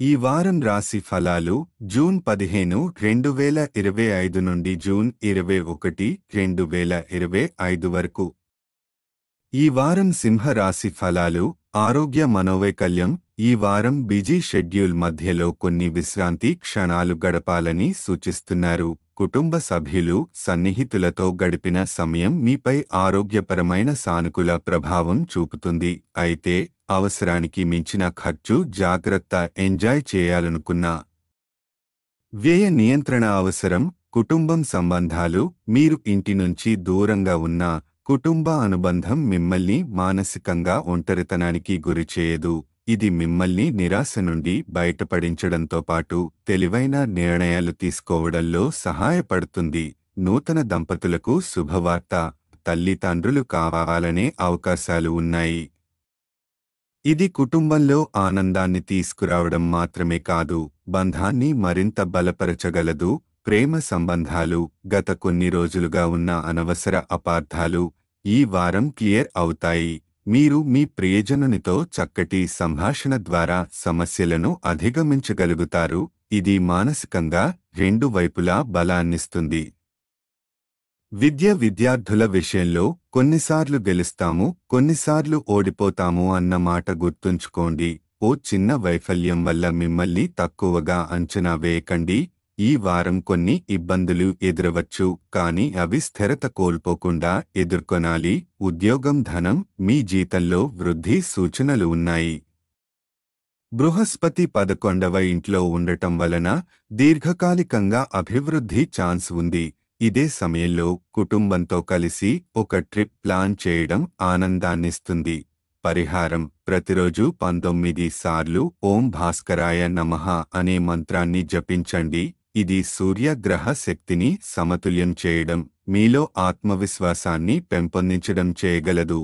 ఈ వారం రాశి ఫలాలు జూన్ 15, 2025 నుండి జూన్ 21, 2025 వరకు. ఈ వారం సింహ రాశి ఫలాలు ఆరోగ్య మనోవైకల్యం. ఈ వారం బిజీ షెడ్యూల్ మధ్యలో కొన్ని విశ్రాంతి క్షణాలు గడపాలని సూచిస్తున్నారు. కుటుంబ సభ్యులు, సన్నిహితులతో గడిపిన సమయం మీపై ఆరోగ్యపరమైన సానుకూల ప్రభావం చూపుతుంది. అయితే అవసరానికి మించిన ఖర్చు జాగ్రత్త. ఎంజాయ్ చేయాలనుకున్నా వ్యయ నియంత్రణ అవసరం. కుటుంబం సంబంధాలు. మీరు ఇంటి నుంచి దూరంగా ఉన్నా కుటుంబ అనుబంధం మిమ్మల్ని మానసికంగా ఒంటరితనానికి గురిచేయదు. ఇది మిమ్మల్ని నిరాశ నుండి బయటపడించడంతో పాటు తెలివైన నిర్ణయాలు తీసుకోవడంలో సహాయపడుతుంది. నూతన దంపతులకు శుభవార్త. తల్లిదండ్రులు కావాలనే అవకాశాలు ఉన్నాయి. ఇది కుటుంబంలో ఆనందాన్ని తీసుకురావడం మాత్రమే కాదు, బంధాన్ని మరింత బలపరచగలదు. ప్రేమ సంబంధాలు. గత కొన్ని రోజులుగా ఉన్న అనవసర అపార్థాలు ఈ వారం క్లియర్ అవుతాయి. మీరు మీ ప్రియజనునితో చక్కటి సంభాషణ ద్వారా సమస్యలను అధిగమించగలుగుతారు. ఇది మానసికంగా రెండు వైపులా బలాన్నిస్తుంది. విద్యార్థుల విషయంలో కొన్నిసార్లు గెలుస్తాము, కొన్నిసార్లు ఓడిపోతాము అన్న మాట గుర్తుంచుకోండి. ఓ చిన్న వైఫల్యం వల్ల మిమ్మల్ని తక్కువగా అంచనా వేయకండి. ఈ వారం కొన్ని ఇబ్బందులు ఎదురవచ్చు, కానీ అవి స్థిరత కోల్పోకుండా ఎదుర్కొనాలి. ఉద్యోగం, ధనం. మీ జీతంలో వృద్ధి సూచనలు ఉన్నాయి. బృహస్పతి 11వ ఇంట్లో ఉండటం వలన దీర్ఘకాలికంగా అభివృద్ధి ఛాన్స్ ఉంది. ఇదే సమయంలో కుటుంబంతో కలిసి ఒక ట్రిప్ ప్లాన్ చేయడం ఆనందాన్నిస్తుంది. పరిహారం. ప్రతిరోజు 19 సార్లు ఓం భాస్కరాయ నమః అనే మంత్రాన్ని జపించండి. ఇది సూర్యగ్రహ శక్తిని సమతుల్యం చేయడం, మీలో ఆత్మవిశ్వాసాన్ని పెంపొందించడం చేయగలదు.